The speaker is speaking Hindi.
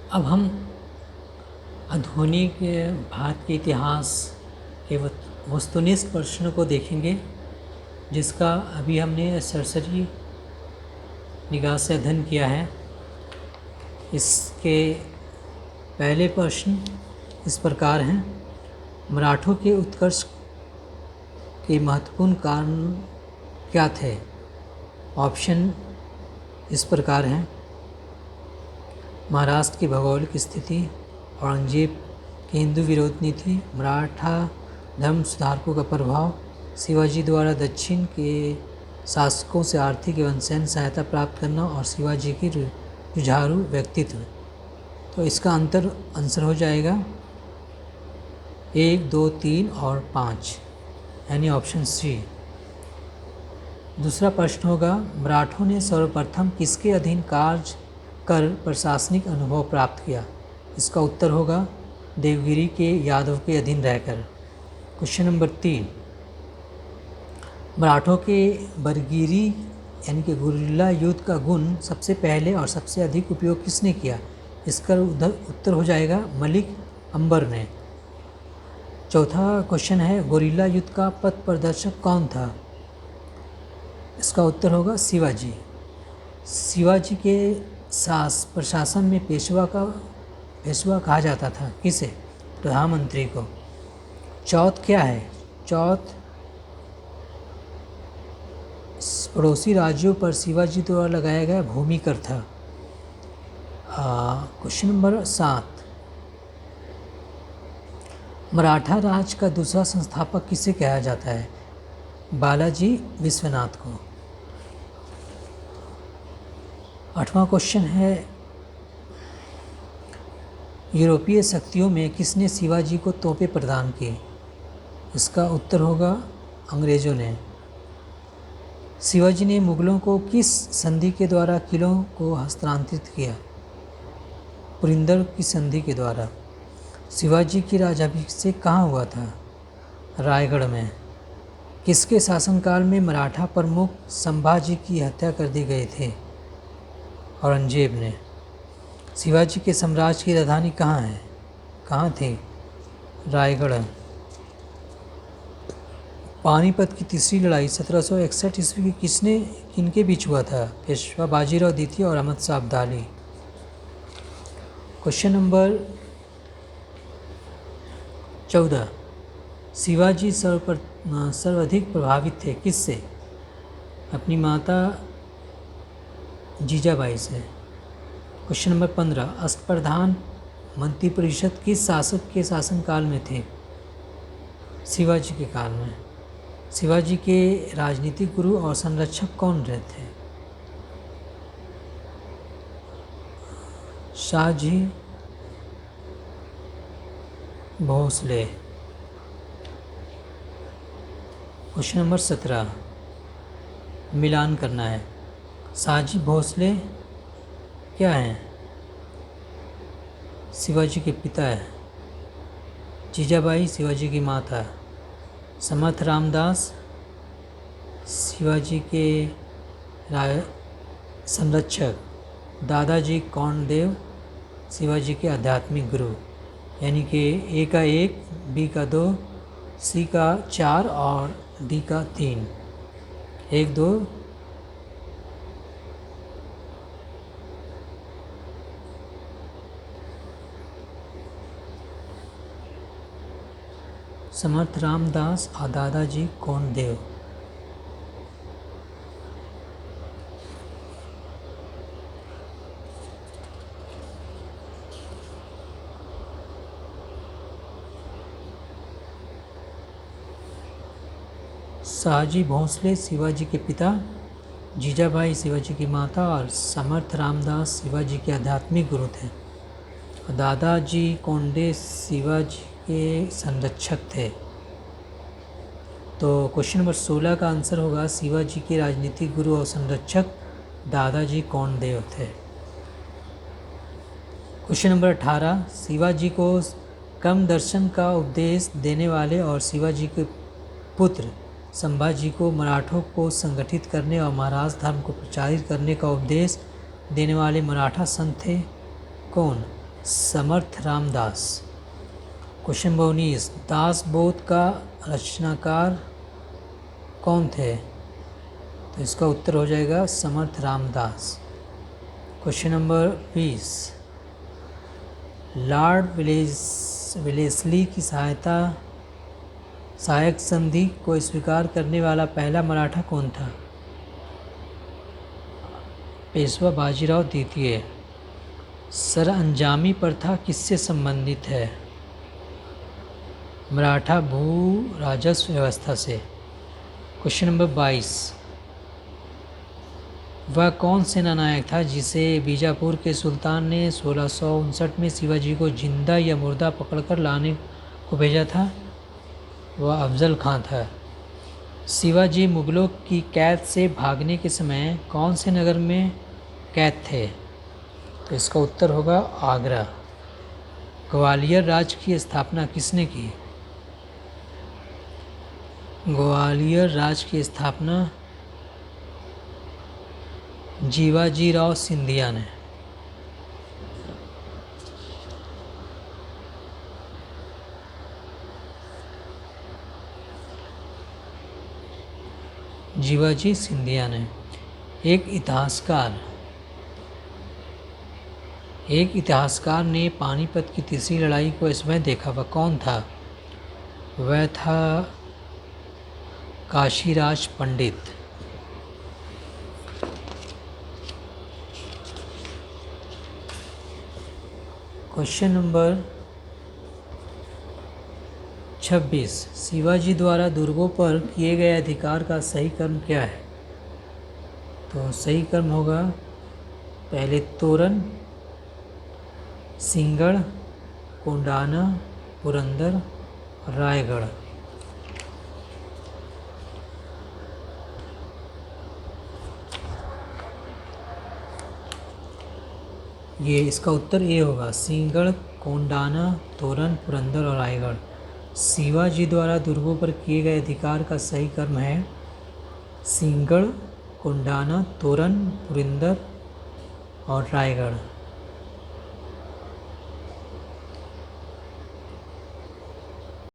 अब हम आधुनिक भारत के इतिहास के वस्तुनिष्ठ प्रश्न को देखेंगे, जिसका अभी हमने सरसरी निगाह से अध्ययन किया है। इसके पहले प्रश्न इस प्रकार हैं: मराठों के उत्कर्ष के महत्वपूर्ण कारण क्या थे? ऑप्शन इस प्रकार हैं: महाराष्ट्र की भौगोलिक स्थिति, औरंगजेब की हिंदू विरोध नीति, मराठा धर्म सुधारकों का प्रभाव, शिवाजी द्वारा दक्षिण के शासकों से आर्थिक एवं सैन्य सहायता प्राप्त करना और शिवाजी की जुझारू व्यक्तित्व। तो इसका आंसर हो जाएगा 1, 2, 3 और 5, यानी ऑप्शन सी। दूसरा प्रश्न होगा: मराठों ने सर्वप्रथम किसके अधीन कार्य कर प्रशासनिक अनुभव प्राप्त किया? इसका उत्तर होगा देवगिरी के यादव के अधीन रहकर। क्वेश्चन नंबर 3: मराठों के बरगिरी यानी कि गुरिल्ला युद्ध का गुण सबसे पहले और सबसे अधिक उपयोग किसने किया? इसका उत्तर हो जाएगा मलिक अंबर ने। चौथा क्वेश्चन है: गुरिल्ला युद्ध का पथ प्रदर्शक कौन था? इसका उत्तर होगा शिवाजी। शिवाजी के प्रशासन में पेशवा कहा जाता था किसे? प्रधानमंत्री को। चौथ क्या है? चौथ पड़ोसी राज्यों पर शिवाजी द्वारा लगाया गया भूमि कर था। क्वेश्चन नंबर 7: मराठा राज का दूसरा संस्थापक किसे कहा जाता है? बालाजी विश्वनाथ को। 8वां क्वेश्चन है: यूरोपीय शक्तियों में किसने शिवाजी को तोपें प्रदान की? इसका उत्तर होगा अंग्रेज़ों ने। शिवाजी ने मुगलों को किस संधि के द्वारा किलों को हस्तांतरित किया? पुरंदर की संधि के द्वारा। शिवाजी की राज्याभिषेक कहाँ हुआ था? रायगढ़ में। किसके शासनकाल में मराठा प्रमुख संभाजी की हत्या कर दी गए थे? औरंगजेब ने। शिवाजी के साम्राज्य की राजधानी कहाँ थी? रायगढ़। पानीपत की तीसरी लड़ाई 1761 ईस्वी की किनके बीच हुआ था? पेशवा बाजीराव द्वितीय और अहमद शाह अब्दाली। क्वेश्चन नंबर 14: शिवाजी सर्वाधिक प्रभावित थे किससे? अपनी माता जीजाबाई से। क्वेश्चन नंबर 15: अष्टप्रधान मंत्रिपरिषद किस शासक के शासनकाल में थे? शिवाजी के काल में। शिवाजी के राजनीतिक गुरु और संरक्षक कौन रहे थे? शाहजी भोसले। क्वेश्चन नंबर 17 मिलान करना है। शाहजी भोसले क्या हैं? शिवाजी के पिता है। जीजाबाई शिवाजी की माता। समर्थ रामदास शिवाजी के संरक्षक। दादाजी कौंडदेव शिवाजी के आध्यात्मिक गुरु। यानी कि ए का 1, बी का 2, सी का 4 और डी का 3। 1, 2 समर्थ रामदास और दादाजी कौंडदेव। शाहजी भोसले शिवाजी के पिता, जीजाबाई शिवाजी की माता और समर्थ रामदास शिवाजी के आध्यात्मिक गुरु थे। दादाजी कौंडदेव शिवाजी के संरक्षक थे। तो क्वेश्चन नंबर 16 का आंसर होगा शिवाजी के राजनीतिक गुरु और संरक्षक दादाजी कौंडदेव थे। क्वेश्चन नंबर 18: शिवाजी को कम दर्शन का उपदेश देने वाले और शिवाजी के पुत्र संभाजी को मराठों को संगठित करने और महाराज धर्म को प्रचारित करने का उपदेश देने वाले मराठा संत थे कौन? समर्थ रामदास। क्वेश्चन नंबर 19, दास बोध का रचनाकार कौन थे? तो इसका उत्तर हो जाएगा Samarth Ramdas. Question number 20, Lord Wellesley की सहायक संधि को स्वीकार करने वाला पहला मराठा कौन था? पेशवा बाजीराव द्वितीय। सरअंजामी प्रथा किससे संबंधित है? मराठा भू राजस्व व्यवस्था से। क्वेश्चन नंबर 22, वह कौन सेनानायक था जिसे बीजापुर के सुल्तान ने 1659 में शिवाजी को जिंदा या मुर्दा पकड़कर लाने को भेजा था? वह अफजल खां था। शिवाजी मुगलों की कैद से भागने के समय कौन से नगर में कैद थे? तो इसका उत्तर होगा आगरा। ग्वालियर राज्य की स्थापना किसने की? ग्वालियर राज्य की स्थापना जीवाजीराव सिंधिया ने। जीवाजी सिंधिया ने। एक इतिहासकार ने पानीपत की तीसरी लड़ाई को इसमें देखा, वह कौन था? वह था काशीराज पंडित। क्वेश्चन नंबर 26, शिवाजी द्वारा दुर्गों पर किए गए अधिकार का सही क्रम क्या है? तो सही क्रम होगा पहले तोरण, सिंहगढ़, कोंडाना, पुरंदर, रायगढ़। ये इसका उत्तर ए होगा, सिंहगढ़, कोंडाना, तोरण, पुरंदर और रायगढ़। शिवाजी द्वारा दुर्गों पर किए गए अधिकार का सही क्रम है सिंहगढ़, कोंडाना, तोरण, पुरंदर और रायगढ़।